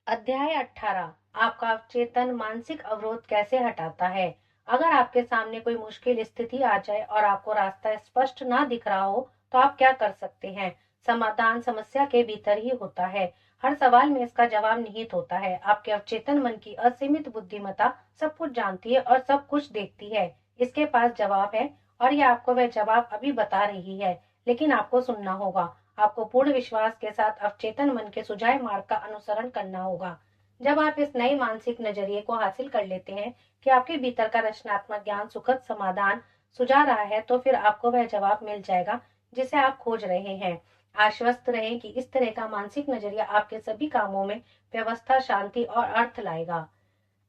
अध्याय 18। आपका अवचेतन मानसिक अवरोध कैसे हटाता है। अगर आपके सामने कोई मुश्किल स्थिति आ जाए और आपको रास्ता स्पष्ट ना दिख रहा हो तो आप क्या कर सकते हैं। समाधान समस्या के भीतर ही होता है। हर सवाल में इसका जवाब निहित होता है। आपके अवचेतन मन की असीमित बुद्धिमत्ता सब कुछ जानती है और सब कुछ देखती है। इसके पास जवाब है और यह आपको वह जवाब अभी बता रही है, लेकिन आपको सुनना होगा। आपको पूर्ण विश्वास के साथ अवचेतन मन के सुझाए मार्ग का अनुसरण करना होगा। जब आप इस नए मानसिक नजरिए को हासिल कर लेते हैं कि आपके भीतर का रचनात्मक ज्ञान सुखद समाधान सुझा रहा है, तो फिर आपको वह जवाब मिल जाएगा जिसे आप खोज रहे हैं। आश्वस्त रहें कि इस तरह का मानसिक नजरिया आपके सभी कामों में व्यवस्था, शांति और अर्थ लाएगा।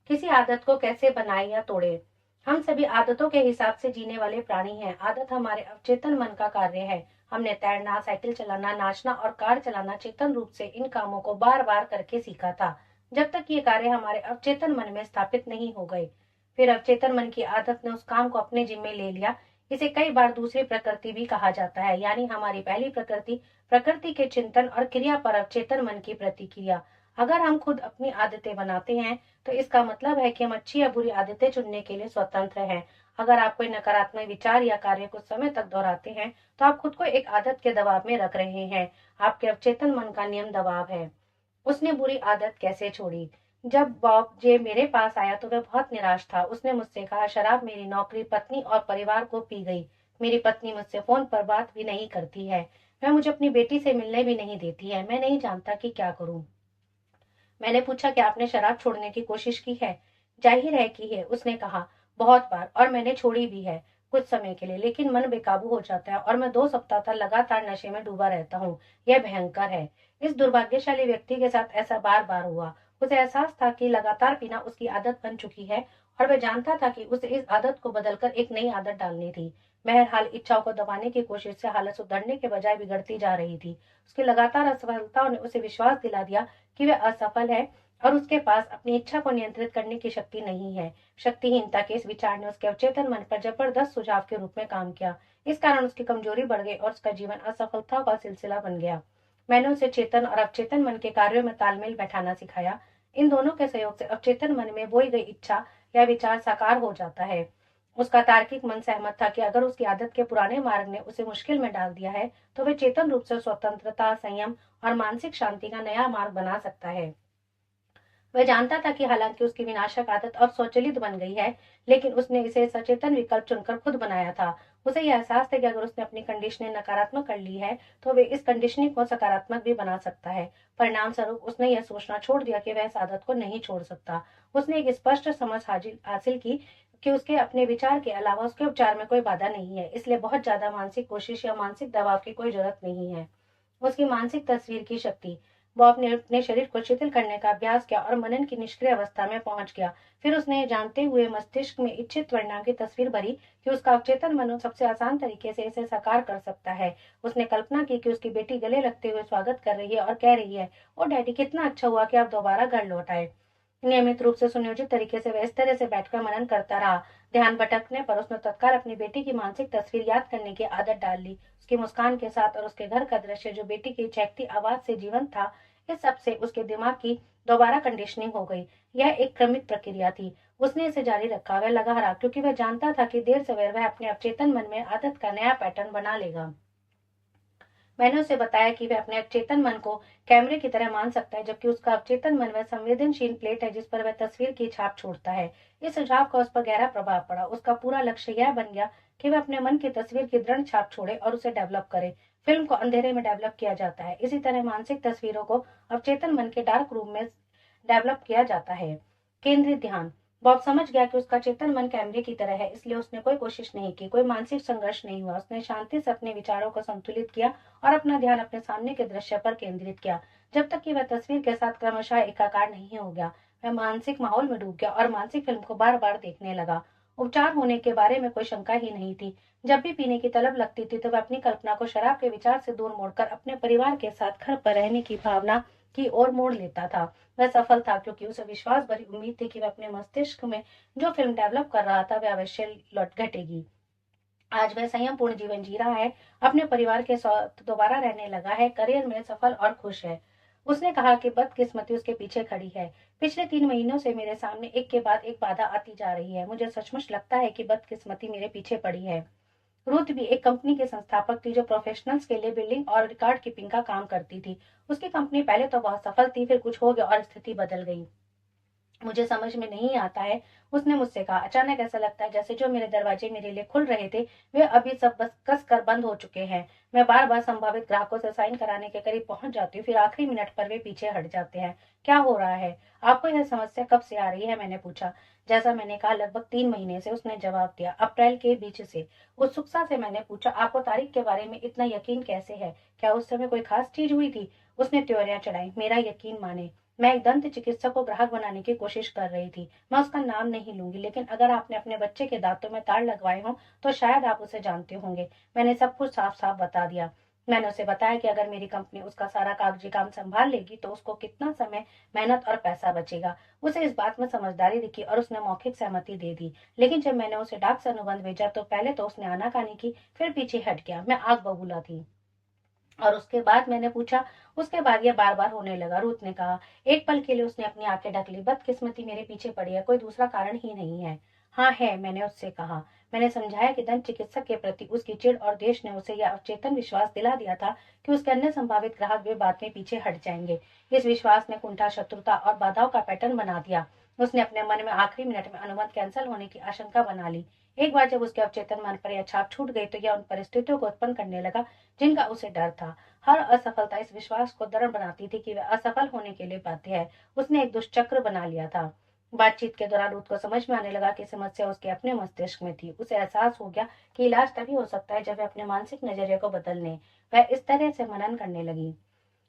किसी आदत को कैसे बनाए या तोड़े। हम सभी आदतों के हिसाब से जीने वाले प्राणी हैं। आदत हमारे अवचेतन मन का कार्य है। हमने तैरना, साइकिल चलाना, नाचना और कार चलाना चेतन रूप से इन कामों को बार बार करके सीखा था, जब तक ये कार्य हमारे अवचेतन मन में स्थापित नहीं हो गए। फिर अवचेतन मन की आदत ने उस काम को अपने जिम्मे ले लिया। इसे कई बार दूसरी प्रकृति भी कहा जाता है, यानी हमारी पहली प्रकृति, प्रकृति के चिंतन और क्रिया पर अवचेतन मन की प्रतिक्रिया। अगर हम खुद अपनी आदतें बनाते हैं तो इसका मतलब है कि हम अच्छी या बुरी आदतें चुनने के लिए स्वतंत्र हैं। अगर आप कोई नकारात्मक विचार या कार्य कुछ समय तक दोहराते हैं तो आप खुद को एक आदत के दबाव में रख रहे हैं। आपके अवचेतन मन का नियम दबाव है। उसने बुरी आदत कैसे छोड़ी। जब बॉब जे मेरे पास आया तो वह बहुत निराश था। उसने मुझसे कहा, शराब मेरी नौकरी, पत्नी और परिवार को पी गई। मेरी पत्नी मुझसे फोन पर बात भी नहीं करती है। वह मुझे अपनी बेटी से मिलने भी नहीं देती है। मैं नहीं जानता कि क्या करूं। मैंने पूछा, कि आपने शराब छोड़ने की कोशिश की है। जाहिर है की है, उसने कहा, बहुत बार, और मैंने छोड़ी भी है कुछ समय के लिए, लेकिन मन बेकाबू हो जाता है और मैं 2 सप्ताह तक लगातार नशे में डूबा रहता हूँ। यह भयंकर है। इस दुर्भाग्यशाली व्यक्ति के साथ ऐसा बार बार हुआ। उसे एहसास था कि लगातार पीना उसकी आदत बन चुकी है और वह जानता था कि उसे इस आदत को बदलकर एक नई आदत डालनी थी। बहरहाल इच्छाओं को दबाने की कोशिश से हालत सुधरने के बजाय बिगड़ती जा रही थी। उसकी लगातार असफलताओं ने उसे विश्वास दिला दिया कि वह असफल है और उसके पास अपनी इच्छा को नियंत्रित करने की शक्ति नहीं है। शक्तिहीनता के इस विचार ने उसके अवचेतन मन पर जबरदस्त सुझाव के रूप में काम किया। इस कारण उसकी कमजोरी बढ़ गई और उसका जीवन असफलताओं का सिलसिला बन गया। मैंने उसे चेतन और अवचेतन मन के कार्यों में तालमेल बैठाना सिखाया। इन दोनों के सहयोग से अवचेतन मन में बोई गई इच्छा या विचार साकार हो जाता है। उसका तार्किक मन सहमत था कि अगर उसकी आदत के पुराने मार्ग ने उसे मुश्किल में डाल दिया है तो वे चेतन रूप से स्वतंत्रता, संयम और मानसिक शांति का नया मार्ग बना सकता है। वह जानता था कि हालांकि उसकी विनाशक आदत अब स्वचालित बन गई है, लेकिन उसने इसे सचेतन विकल्प चुनकर खुद बनाया था। उसे यह एहसास था कि अगर उसने अपनी कंडीशनिंग नकारात्मक कर ली है तो वे इस कंडीशनिंग को सकारात्मक भी बना सकता है। परिणाम स्वरूप उसने यह सोचना छोड़ दिया कि वह इस आदत को नहीं छोड़ सकता। उसने एक स्पष्ट समझ हासिल की कि उसके अपने विचार के अलावा उसके उपचार में कोई बाधा नहीं है, इसलिए बहुत ज्यादा मानसिक कोशिश या मानसिक दबाव की कोई जरूरत नहीं है। उसकी मानसिक तस्वीर की शक्ति। बॉब ने अपने शरीर को शिथिल करने का अभ्यास किया और मनन की निष्क्रिय अवस्था में पहुंच गया। फिर उसने जानते हुए मस्तिष्क में इच्छित परिणाम की तस्वीर भरी कि उसका अवचेतन मन सबसे आसान तरीके से इसे साकार कर सकता है। उसने कल्पना की कि उसकी बेटी गले लगते हुए स्वागत कर रही है और कह रही है, ओ डैडी, कितना अच्छा हुआ कि आप दोबारा घर लौट आए। नियमित रूप से सुनियोजित तरीके से वह इस तरह से बैठकर मनन करता रहा। ध्यान भटकने पर उसने तत्काल अपनी बेटी की मानसिक तस्वीर याद करने की आदत डाल ली, उसकी मुस्कान के साथ, और उसके घर का दृश्य जो बेटी की चहकती आवाज से जीवंत था। इस सब से उसके दिमाग की दोबारा कंडीशनिंग हो गई। यह एक क्रमिक प्रक्रिया थी। उसने इसे जारी रखा। वह लगा रहा क्योंकि वह जानता था कि देर सवेर वह अपने अवचेतन मन में आदत का नया पैटर्न बना लेगा। मैंने उसे बताया कि वह अपने अवचेतन मन को कैमरे की तरह मान सकता है, जबकि उसका अवचेतन मन वह संवेदनशील प्लेट है जिस पर वह तस्वीर की छाप छोड़ता है। इस सुझाव का उस पर गहरा प्रभाव पड़ा। उसका पूरा लक्ष्य यह बन गया कि वह अपने मन की तस्वीर की दृढ़ छाप छोड़े और उसे डेवलप करे। फिल्म को अंधेरे में डेवलप किया जाता है, इसी तरह मानसिक तस्वीरों को अवचेतन मन के डार्क रूम में डेवलप किया जाता है। केंद्रित ध्यान। बॉब समझ गया कि उसका चेतन मन कैमरे की तरह है, इसलिए उसने कोई कोशिश नहीं की, कोई मानसिक संघर्ष नहीं हुआ। उसने शांति से अपने विचारों को संतुलित किया और अपना ध्यान अपने सामने के दृश्य पर केंद्रित किया, जब तक कि वह तस्वीर के साथ क्रमशः एकाकार नहीं हो गया। वह मानसिक माहौल में डूब गया और मानसिक फिल्म को बार बार देखने लगा। उपचार होने के बारे में कोई शंका ही नहीं थी। जब भी पीने की तलब लगती थी तो वह अपनी कल्पना को शराब के विचार से दूर मोड़कर अपने परिवार के साथ घर पर रहने की भावना की ओर मोड़ लेता था। वह सफल था क्योंकि उसे विश्वास भरी उम्मीद थी कि वह अपने मस्तिष्क में जो फिल्म डेवलप कर रहा था वह अवश्य लौट घटेगी। आज वह संयम पूर्ण जीवन जी रहा है, अपने परिवार के साथ दोबारा रहने लगा है, करियर में सफल और खुश है। उसने कहा कि बदकिस्मती उसके पीछे खड़ी है। पिछले 3 महीनों से मेरे सामने एक के बाद एक बाधा आती जा रही है। मुझे सचमुच लगता है कि बदकिस्मती मेरे पीछे पड़ी है। रुथ भी एक कंपनी की संस्थापक थी जो प्रोफेशनल्स के लिए बिल्डिंग और रिकॉर्ड कीपिंग का काम करती थी। उसकी कंपनी पहले तो बहुत सफल थी, फिर कुछ हो गया और स्थिति बदल गई। मुझे समझ में नहीं आता है, उसने मुझसे कहा। अचानक ऐसा लगता है जैसे जो मेरे दरवाजे मेरे लिए खुल रहे थे, वे अभी सब बस कस कर बंद हो चुके हैं। मैं बार बार संभावित ग्राहकों से साइन कराने के करीब पहुंच जाती हूँ, फिर आखिरी मिनट पर वे पीछे हट जाते हैं। क्या हो रहा है? आपको यह समस्या कब से आ रही है? मैंने पूछा। जैसा मैंने कहा, लगभग 3 महीने से, उसने जवाब दिया। अप्रैल के बीच से। उत्सुकता से मैंने पूछा, आपको तारीख के बारे में इतना यकीन कैसे है? क्या उस समय कोई खास चीज हुई थी? उसने त्योरियां चढ़ाई। मेरा यकीन माने, मैं एक दंत चिकित्सक को ग्राहक बनाने की कोशिश कर रही थी। मैं उसका नाम नहीं लूंगी, लेकिन अगर आपने अपने बच्चे के दांतों में तार लगवाए हों तो शायद आप उसे जानते होंगे। मैंने सब कुछ साफ साफ बता दिया। मैंने उसे बताया कि अगर मेरी कंपनी उसका सारा कागजी काम संभाल लेगी तो उसको कितना समय, मेहनत और पैसा बचेगा। उसे इस बात में समझदारी दिखी और उसने मौखिक सहमति दे दी। लेकिन जब मैंने उसे डाक से अनुबंध भेजा तो पहले तो उसने आनाकानी की, फिर पीछे हट गया। मैं आग बबूला थी। और उसके बाद? मैंने पूछा। उसके बाद यह बार बार होने लगा, रुथ ने कहा। एक पल के लिए उसने अपनी आंखें ढक ली। बदकिस्मती मेरे पीछे पड़ी है, कोई दूसरा कारण ही नहीं है। हाँ है, मैंने उससे कहा। मैंने समझाया कि दंत चिकित्सक के प्रति उसकी चिढ़ और देश ने उसे यह अवचेतन विश्वास दिला दिया था कि उसके अन्य संभावित ग्राहक वे बाद में पीछे हट जाएंगे। इस विश्वास ने कुंठा, शत्रुता और बाधाओं का पैटर्न बना दिया। उसने अपने मन में आखिरी मिनट में अनुबंध कैंसिल होने की आशंका बना ली। एक बार जब उसके अवचेतन मन पर यह छाप छूट गई तो यह उन परिस्थितियों को उत्पन्न करने लगा जिनका उसे डर था। हर असफलता इस विश्वास को दृढ़ बनाती थी कि वह असफल होने के लिए बाध्य है। उसने एक दुष्चक्र बना लिया था। बातचीत के दौरान रुथ को समझ में आने लगा कि समस्या उसके अपने मस्तिष्क में थी। उसे एहसास हो गया कि इलाज तभी हो सकता है जब वह अपने मानसिक नजरिए को बदल ले। वह इस तरह से मनन करने लगी।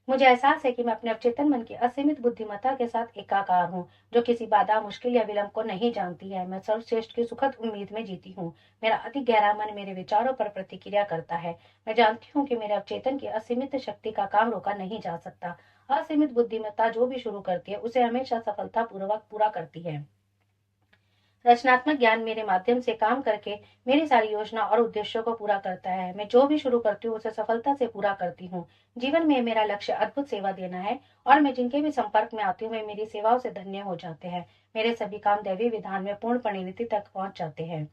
मुझे एहसास है कि मैं अपने अवचेतन मन की असीमित बुद्धिमत्ता के साथ एकाकार हूँ, जो किसी बाधा, मुश्किल या विलंब को नहीं जानती है। मैं सर्वश्रेष्ठ की सुखद उम्मीद में जीती हूँ। मेरा अति गहरा मन मेरे विचारों पर प्रतिक्रिया करता है। मैं जानती हूँ कि मेरे अवचेतन की असीमित शक्ति का काम रोका नहीं जा सकता। असीमित बुद्धिमत्ता जो भी शुरू करती है उसे हमेशा सफलतापूर्वक पूरा करती है। रचनात्मक ज्ञान मेरे माध्यम से काम करके मेरी सारी योजना और उद्देश्यों को पूरा करता है। मैं जो भी शुरू करती हूँ उसे सफलता से पूरा करती हूँ। जीवन में मेरा लक्ष्य अद्भुत सेवा देना है और मैं जिनके भी संपर्क में आती हूँ वे मेरी सेवाओं से धन्य हो जाते हैं। मेरे सभी काम दैवीय विधान में पूर्ण परिणति तक पहुंच जाते हैं।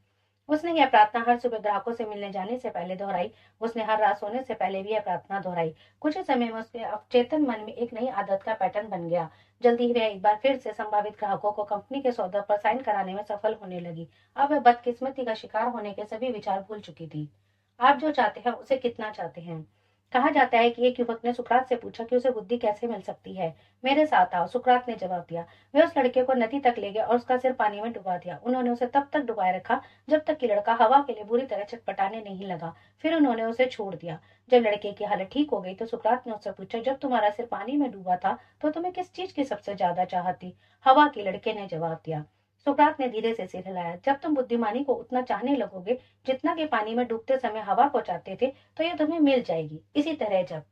उसने यह प्रार्थना हर सुबह ग्राहकों से मिलने जाने से पहले दोहराई। उसने हर रात सोने से पहले भी यह प्रार्थना दोहराई। कुछ ही समय में उसके अवचेतन मन में एक नई आदत का पैटर्न बन गया। जल्दी ही वह एक बार फिर से संभावित ग्राहकों को कंपनी के सौदे पर साइन कराने में सफल होने लगी। अब वह बदकिस्मती का शिकार होने के सभी विचार भूल चुकी थी। आप जो चाहते हैं उसे कितना चाहते हैं? कहा जाता है कि एक युवक ने सुकरात से पूछा कि उसे बुद्धि कैसे मिल सकती है। मेरे साथ आओ, सुकरात ने जवाब दिया। वे उस लड़के को नदी तक ले गए और उसका सिर पानी में डुबा दिया। उन्होंने उसे तब तक डुबाए रखा जब तक कि लड़का हवा के लिए बुरी तरह छटपटाने नहीं लगा। फिर उन्होंने उसे छोड़ दिया। जब लड़के की हालत ठीक हो गई तो सुकरात ने उससे पूछा, जब तुम्हारा सिर पानी में डूबा था तो तुम्हें किस चीज की सबसे ज्यादा चाहत थी? हवा की, लड़के ने जवाब दिया। सुकरात ने धीरे से सिर हिलाया। जब तुम बुद्धिमानी को उतना चाहने लगोगे जितना कि पानी में डूबते समय हवा को चाहते थे तो यह तुम्हें मिल जाएगी। इसी तरह जब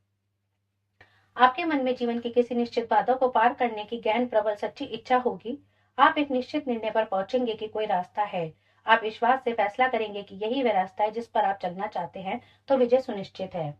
आपके मन में जीवन की किसी निश्चित बाधा को पार करने की गहन, प्रबल, सच्ची इच्छा होगी, आप एक निश्चित निर्णय पर पहुंचेंगे कि कोई रास्ता है। आप विश्वास से फैसला करेंगे कि यही वह रास्ता है जिस पर आप चलना चाहते हैं, तो विजय सुनिश्चित है।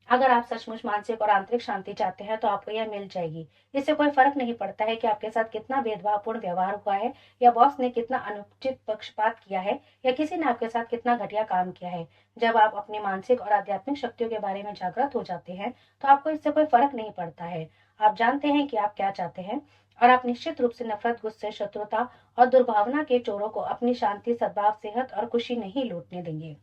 अगर आप सचमुच मानसिक और आंतरिक शांति चाहते हैं तो आपको यह मिल जाएगी। इससे कोई फर्क नहीं पड़ता है कि आपके साथ कितना भेदभावपूर्ण व्यवहार हुआ है, या बॉस ने कितना अनुचित पक्षपात किया है, या किसी ने आपके साथ कितना घटिया काम किया है। जब आप अपनी मानसिक और आध्यात्मिक शक्तियों के बारे में जागृत हो जाते हैं तो आपको इससे कोई फर्क नहीं पड़ता है। आप जानते हैं कि आप क्या चाहते हैं और आप निश्चित रूप से नफरत, गुस्से, शत्रुता और दुर्भावना के चोरों को अपनी शांति, सद्भाव, सेहत और खुशी नहीं लूटने देंगे।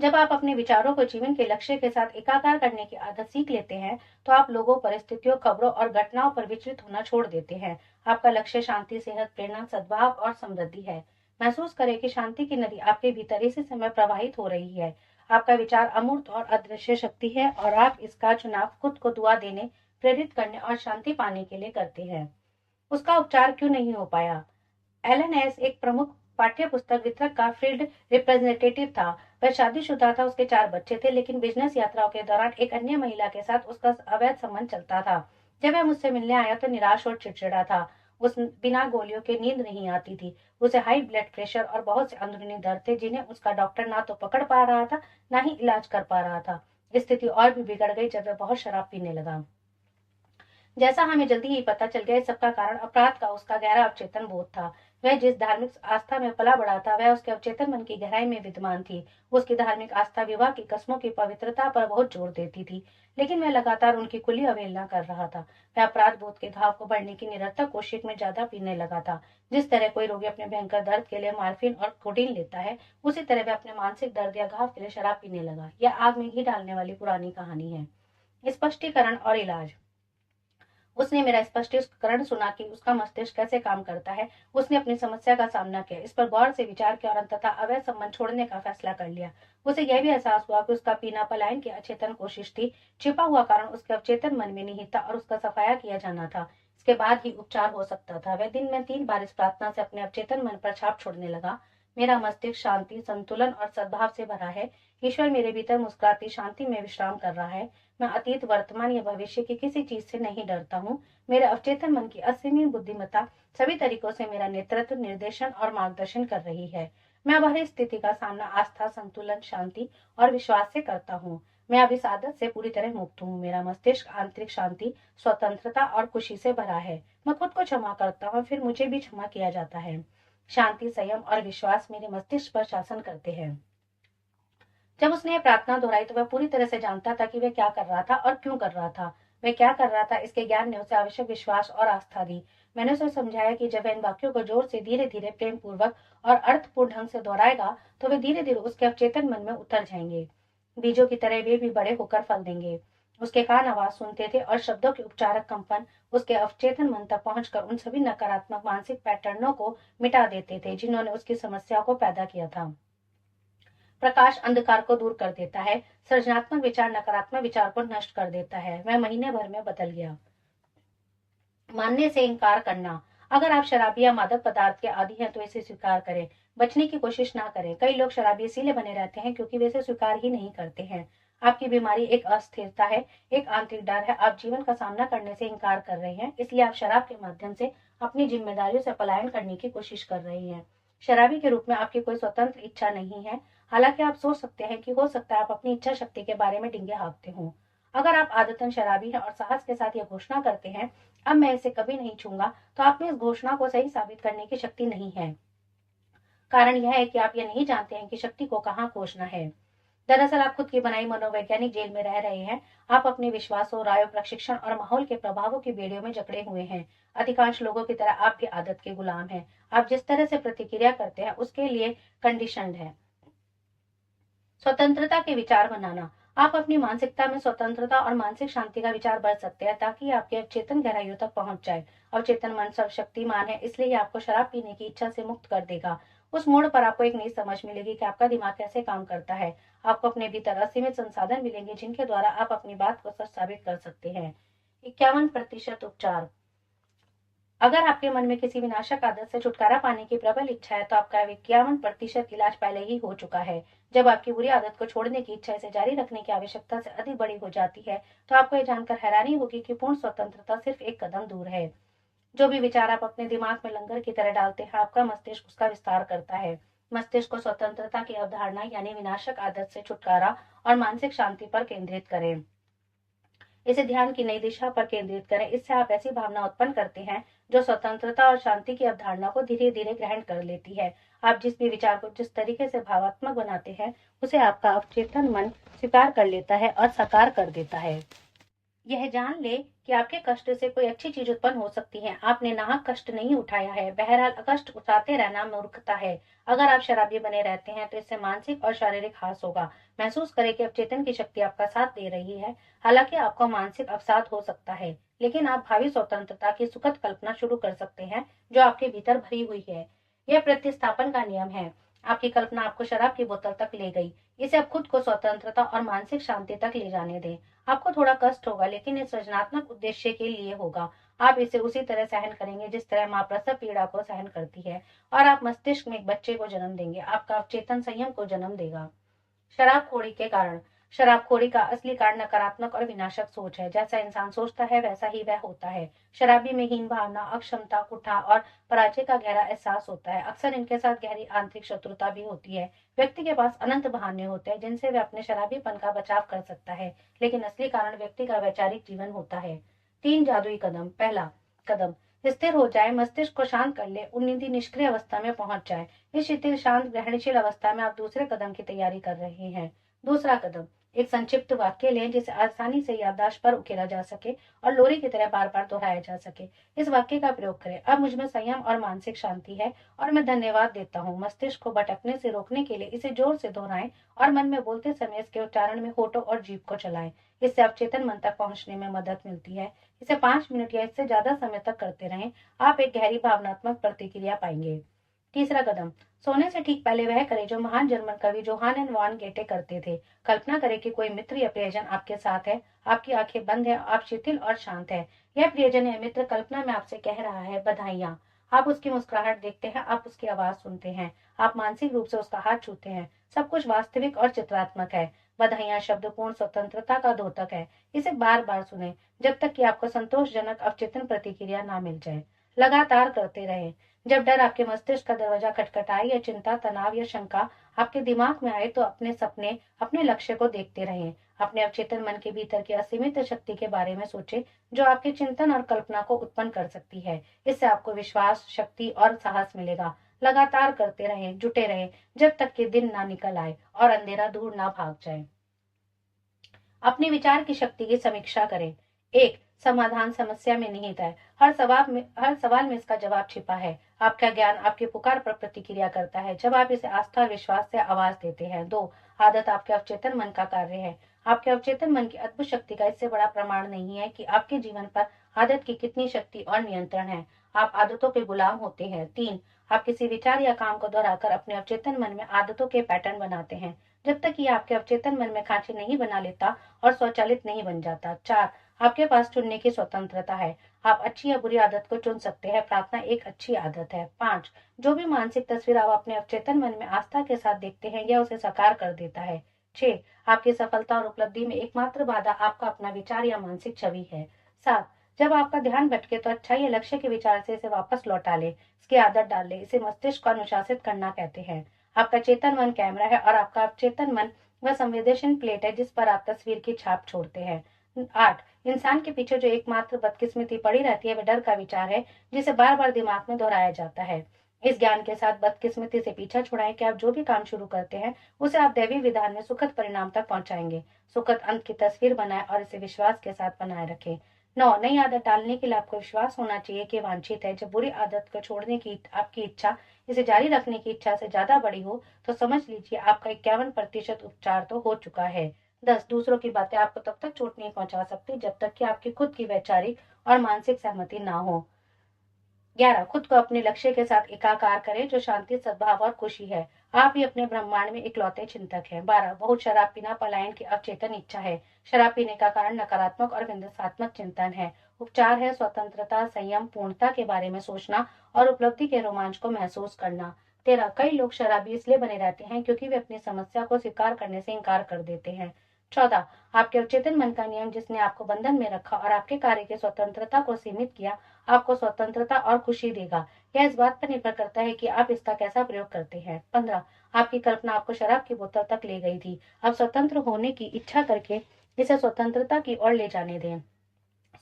जब आप अपने विचारों को जीवन के लक्ष्य के साथ एकाकार करने की आदत सीख लेते हैं तो आप लोगों, परिस्थितियों, खबरों और घटनाओं पर विचलित होना छोड़ देते हैं। आपका लक्ष्य शांति, सेहत, प्रेरणा, सद्भाव और समृद्धि है। महसूस करें कि शांति की नदी आपके भीतर इसी समय प्रवाहित हो रही है। आपका विचार अमूर्त और अदृश्य शक्ति है और आप इसका चुनाव खुद को दुआ देने, प्रेरित करने और शांति पाने के लिए करते हैं। उसका उपचार क्यों नहीं हो पाया? एलएनएस एक प्रमुख पाठ्य पुस्तक वितरक का फील्ड रिप्रेजेंटेटिव था। वह शादीशुदा था, उसके 4 बच्चे थे, लेकिन बिजनेस यात्राओं के दौरान एक अन्य महिला के साथ उसका अवैध संबंध चलता था। जब वह मुझसे मिलने आया तो निराश और चिड़चिड़ा था। उस बिना गोलियों के नींद नहीं आती थी। उसे हाई ब्लड प्रेशर और बहुत से अंदरूनी दर्द थे जिन्हें उसका डॉक्टर ना तो पकड़ पा रहा था, ना ही इलाज कर पा रहा था। स्थिति और भी बिगड़ गई जब वह बहुत शराब पीने लगा। जैसा हमें जल्दी ही पता चल गया, इस सबका कारण अपराध का उसका गहरा अवचेतन बोध था। वह जिस धार्मिक आस्था में पला बड़ा था, वह उसके अवचेतन मन की गहराई में विद्यमान थी। उसकी धार्मिक आस्था विवाह की कस्मों की पवित्रता पर बहुत जोर देती थी, लेकिन वह लगातार उनकी खुली अवहेलना कर रहा था। वह अपराध बोध के घाव को बढ़ने की निरर्थक कोशिश में ज्यादा पीने लगा था। जिस तरह कोई रोगी अपने भयंकर दर्द के लिए मार्फिन और कोडीन लेता है, उसी तरह वह अपने मानसिक दर्द या घाव के लिए शराब पीने लगा। यह आग में घी डालने वाली पुरानी कहानी है। स्पष्टीकरण और इलाज। उसने मेरा स्पष्टीकरण सुना कि उसका मस्तिष्क कैसे काम करता है। उसने अपनी समस्या का सामना किया, इस पर गौर से विचार किया और अंततः अवैध संबंध छोड़ने का फैसला कर लिया। उसे यह भी एहसास हुआ कि उसका पीना पलायन की अचेतन कोशिश थी। छिपा हुआ कारण उसके अवचेतन मन में निहित था और उसका सफाया किया जाना था। इसके बाद ही उपचार हो सकता था। वह दिन में 3 बार इस प्रार्थना से अपने अवचेतन मन पर छाप छोड़ने लगा। मेरा मस्तिष्क शांति, संतुलन और सद्भाव से भरा है। ईश्वर मेरे भीतर मुस्कुराती शांति में विश्राम कर रहा है। मैं अतीत, वर्तमान या भविष्य की किसी चीज से नहीं डरता हूँ। मेरे अवचेतन मन की असीमित बुद्धिमत्ता सभी तरीकों से मेरा नेतृत्व, निर्देशन और मार्गदर्शन कर रही है। मैं अब हर स्थिति का सामना आस्था, संतुलन, शांति और विश्वास से करता हूँ। मैं अब इस आदत से पूरी तरह मुक्त हूँ। मेरा मस्तिष्क आंतरिक शांति, स्वतंत्रता और खुशी से भरा है। मैं खुद को क्षमा करता हूँ, फिर मुझे भी क्षमा किया जाता है। शांति, संयम और विश्वास मेरे मस्तिष्क पर शासन करते हैं। जब उसने यह प्रार्थना दोहराई तो वह पूरी तरह से जानता था कि वह क्या कर रहा था और क्यों कर रहा था। वह क्या कर रहा था, इसके ज्ञान ने उसे आवश्यक विश्वास और आस्था दी। मैंने उसे समझाया कि जब वह इन वाक्यों को जोर से, धीरे धीरे, प्रेम पूर्वक और अर्थपूर्ण ढंग से दोहराएगा तो वे धीरे धीरे उसके अवचेतन मन में उतर जाएंगे। बीजों की तरह वे भी बड़े होकर फल देंगे। उसके कान आवाज सुनते थे और शब्दों के उपचारक कंपन उसके अवचेतन मन तक पहुंचकर उन सभी नकारात्मक मानसिक पैटर्नों को मिटा देते थे जिन्होंने उसकी समस्या को पैदा किया था। प्रकाश अंधकार को दूर कर देता है। सृजनात्मक विचार नकारात्मक विचार को नष्ट कर देता है। वह महीने भर में बदल गया। मानने से इनकार करना। अगर आप शराबी या मादक पदार्थ के आदी हैं तो इसे स्वीकार करें। बचने की कोशिश ना करें। कई लोग शराबी इसीलिए बने रहते हैं क्योंकि वे इसे स्वीकार ही नहीं करते हैं। आपकी बीमारी एक अस्थिरता है, एक आंतरिक डर है। आप जीवन का सामना करने से इनकार कर रहे हैं, इसलिए आप शराब के माध्यम से अपनी जिम्मेदारियों से पलायन करने की कोशिश कर रहे हैं। शराबी के रूप में आपकी कोई स्वतंत्र इच्छा नहीं है। हालांकि आप सोच सकते हैं कि हो सकता है आप अपनी इच्छा शक्ति के बारे में डिंगे हाँकते हों। अगर आप आदतन शराबी हैं और साहस के साथ यह घोषणा करते हैं, अब मैं इसे कभी नहीं छूंगा, तो आप में इस घोषणा को सही साबित करने की शक्ति नहीं है। कारण यह है कि आप ये नहीं जानते हैं कि शक्ति को कहाँ खोजना है। दरअसल आप खुद की बनाई मनोवैज्ञानिक जेल में रह रहे हैं। आप अपने विश्वासों, रायों, प्रशिक्षण और माहौल के प्रभावों की बेड़ियों में जकड़े हुए हैं। अधिकांश लोगों की तरह आप भी आदत के गुलाम हैं। आप जिस तरह से प्रतिक्रिया करते हैं उसके लिए कंडीशनड है। स्वतंत्रता के विचार बनाना। आप अपनी मानसिकता में स्वतंत्रता और मानसिक शांति का विचार भर सकते हैं ताकि आपके अवचेतन गहराइयों तक पहुंच जाए। अवचेतन मन सर्वशक्तिमान है, इसलिए आपको शराब पीने की इच्छा से मुक्त कर देगा। उस मोड़ पर आपको एक नई समझ मिलेगी कि आपका दिमाग कैसे काम करता है। आपको अपने भीतर असीमित संसाधन मिलेंगे जिनके द्वारा आप अपनी बात को सच साबित कर सकते हैं। 51% उपचार। अगर आपके मन में किसी विनाशक आदत से छुटकारा पाने की प्रबल इच्छा है तो आपका 51% इलाज पहले ही हो चुका है। जब आपकी बुरी आदत को छोड़ने की इच्छा इसे जारी रखने की आवश्यकता से अधिक बड़ी हो जाती है तो आपको यह जानकर हैरानी होगी कि पूर्ण स्वतंत्रता सिर्फ एक कदम दूर है। जो भी विचार आप अपने दिमाग में लंगर की तरह डालते हैं, आपका मस्तिष्क उसका विस्तार करता है। मस्तिष्क को स्वतंत्रता की अवधारणा यानी विनाशक आदत से छुटकारा और मानसिक शांति पर केंद्रित करें। इसे ध्यान की नई दिशा पर केंद्रित करें। इससे आप ऐसी भावना उत्पन्न करते हैं जो स्वतंत्रता और शांति की अवधारणा को धीरे धीरे ग्रहण कर लेती है। आप जिस भी विचार को जिस तरीके से भावात्मक बनाते हैं उसे आपका अवचेतन मन स्वीकार कर लेता है और साकार कर देता है। यह जान ले कि आपके कष्ट से कोई अच्छी चीज उत्पन्न हो सकती है। आपने नाहक कष्ट नहीं उठाया है। बहरहाल कष्ट उठाते रहना मूर्खता है। अगर आप शराबी बने रहते हैं तो इससे मानसिक और शारीरिक हास होगा। महसूस करें कि अवचेतन की शक्ति आपका साथ दे रही है। हालांकि आपको मानसिक अवसाद हो सकता है, लेकिन आप भावी स्वतंत्रता की सुखद कल्पना शुरू कर सकते हैं जो आपके भीतर भरी हुई है। यह प्रतिस्थापन का नियम है। आपकी कल्पना आपको शराब की बोतल तक ले गई। इसे अब खुद को स्वतंत्रता और मानसिक शांति तक ले जाने दें। आपको थोड़ा कष्ट होगा, लेकिन इस सृजनात्मक उद्देश्य के लिए होगा। आप इसे उसी तरह सहन करेंगे जिस तरह माँ प्रसव पीड़ा को सहन करती है, और आप मस्तिष्क में एक बच्चे को जन्म देंगे। आपका अवचेतन संयम को जन्म देगा। शराबखोरी के कारण। शराबखोरी का असली कारण नकारात्मक और विनाशक सोच है। जैसा इंसान सोचता है वैसा ही वह होता है। शराबी में हीन भावना, अक्षमता, कुठा और पराजय का गहरा एहसास होता है। अक्सर इनके साथ गहरी आंतरिक शत्रुता भी होती है। व्यक्ति के पास अनंत बहाने होते हैं जिनसे वह अपने शराबीपन का बचाव कर सकता है, लेकिन असली कारण व्यक्ति का वैचारिक जीवन होता है। 3 जादुई कदम। पहला कदम, स्थिर हो जाए, मस्तिष्क को शांत कर ले, उन्नीदी निष्क्रिय अवस्था में पहुंच जाए। इस शिथिल शांत ग्रहणशील अवस्था में आप दूसरे कदम की तैयारी कर रहे हैं। दूसरा कदम, एक संक्षिप्त वाक्य लें जिसे आसानी से याददाश्त पर उकेरा जा सके और लोरी की तरह बार बार दोहराया जा सके। इस वाक्य का प्रयोग करें, अब मुझ में संयम और मानसिक शांति है और मैं धन्यवाद देता हूँ। मस्तिष्क को भटकने से रोकने के लिए इसे जोर से दोहराएं और मन में बोलते समय इसके उच्चारण में होठों और जीभ को चलाएं। इससे अवचेतन मन तक पहुंचने में मदद मिलती है। इसे 5 मिनट या इससे ज्यादा समय तक करते रहें, आप एक गहरी भावनात्मक प्रतिक्रिया पाएंगे। तीसरा कदम, सोने से ठीक पहले वह करें जो महान जर्मन कवि जोहान वॉन गेटे करते थे। कल्पना करें कि कोई मित्र या प्रियजन आपके साथ है, आपकी आंखें बंद है, आप शिथिल और शांत है। यह प्रियजन या मित्र कल्पना में आपसे कह रहा है बधाइयां। आप उसकी मुस्कुराहट देखते हैं, आप उसकी आवाज सुनते हैं, आप मानसिक रूप से उसका हाथ छूते हैं। सब कुछ वास्तविक और चित्रात्मक है। बधाइयां शब्दपूर्ण स्वतंत्रता का द्योतक है। इसे बार बार सुने जब तक कि आपको संतोषजनक अवचेतन प्रतिक्रिया ना मिल जाए। लगातार करते रहें। जब डर आपके मस्तिष्क का दरवाजा खटखटाए या चिंता, तनाव या शंका आपके दिमाग में आए तो अपने सपने, अपने लक्ष्य को देखते रहें। अपने अवचेतन मन के भीतर की असीमित शक्ति के बारे में सोचें जो आपके चिंतन और कल्पना को उत्पन्न कर सकती है। इससे आपको विश्वास, शक्ति और साहस मिलेगा। लगातार करते रहें, जुटे रहें जब तक कि दिन ना निकल आए और अंधेरा दूर ना भाग जाए। अपने विचार की शक्ति की समीक्षा करें। एक, समाधान समस्या में निहित है। हर सवाल में इसका जवाब छिपा है। आपका ज्ञान आपकी पुकार पर प्रतिक्रिया करता है जब आप इसे आस्था और विश्वास से आवाज देते हैं। दो, आदत आपके अवचेतन मन का कार्य है। आपके अवचेतन मन की अद्भुत शक्ति का इससे बड़ा प्रमाण नहीं है कि आपके जीवन पर आदत की कितनी शक्ति और नियंत्रण है। आप आदतों के गुलाम होते हैं। तीन, आप किसी विचार या काम को दोहराकर अपने अवचेतन मन में आदतों के पैटर्न बनाते हैं जब तक कि आपके अवचेतन मन में खांचे नहीं बना लेता और स्वचालित नहीं बन जाता। चार, आपके पास चुनने की स्वतंत्रता है। आप अच्छी या बुरी आदत को चुन सकते हैं। प्रार्थना एक अच्छी आदत है। पांच, जो भी मानसिक तस्वीर आप अपने अवचेतन मन में आस्था के साथ देखते हैं यह उसे साकार कर देता है। छह, आपकी सफलता और उपलब्धि में एकमात्र बाधा आपका अपना विचार या मानसिक छवि है। सात, जब आपका ध्यान भटके तो अच्छा या लक्ष्य के विचार से इसे वापस लौटा ले, इसकी आदत डाल ले। इसे मस्तिष्क को अनुशासित करना कहते हैं। आपका चेतन मन कैमरा है और आपका अवचेतन मन वह संवेदनशील प्लेट है जिस पर आप तस्वीर की छाप छोड़ते हैं। आठ, इंसान के पीछे जो एकमात्र बदकिस्मती पड़ी रहती है वह डर का विचार है जिसे बार बार दिमाग में दोहराया जाता है। इस ज्ञान के साथ बदकिस्मती से पीछा छुड़ाएं कि आप जो भी काम शुरू करते हैं उसे आप दैवी विधान में सुखद परिणाम तक पहुंचाएंगे। सुखद अंत की तस्वीर बनाएं और इसे विश्वास के साथ बनाए रखें। नौ, नई आदत डालने के लिए आपको विश्वास होना चाहिए कि वांछित है। जब बुरी आदत को छोड़ने की आपकी इच्छा इसे जारी रखने की इच्छा से ज्यादा बड़ी हो तो समझ लीजिए आपका 51% उपचार तो हो चुका है। 10, दूसरों की बातें आपको तब तक चोट नहीं पहुंचा सकती जब तक कि आपकी खुद की वैचारिक और मानसिक सहमति ना हो। 11, खुद को अपने लक्ष्य के साथ एकाकार करें जो शांति, सद्भाव और खुशी है। आप ही अपने ब्रह्मांड में इकलौते चिंतक हैं। 12, बहुत शराब पीना पलायन की अवचेतन इच्छा है। शराब पीने का कारण नकारात्मक और विध्वंसात्मक चिंतन है। उपचार है स्वतंत्रता, संयम, पूर्णता के बारे में सोचना और उपलब्धि के रोमांच को महसूस करना। 13, कई लोग शराबी इसलिए बने रहते हैं क्योंकि वे अपनी समस्या को स्वीकार करने से इनकार कर देते हैं। 14, आपके अवचेतन मन का नियम जिसने आपको बंधन में रखा और आपके कार्य की स्वतंत्रता को सीमित किया आपको स्वतंत्रता और खुशी देगा। यह इस बात पर निर्भर करता है कि आप इसका कैसा प्रयोग करते हैं। 15, आपकी कल्पना आपको शराब की बोतल तक ले गई थी। अब स्वतंत्र होने की इच्छा करके इसे स्वतंत्रता की ओर ले जाने दें।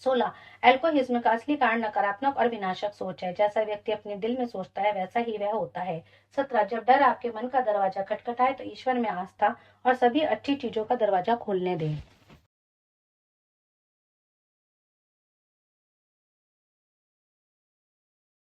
16, एल्कोहिज्म का असली कारण नकारात्मक और विनाशक सोच है। जैसा व्यक्ति अपने दिल में सोचता है वैसा ही वह होता है। 17, जब डर आपके मन का दरवाजा खटखटाए तो ईश्वर में आस्था और सभी अच्छी चीजों का दरवाजा खोलने दें।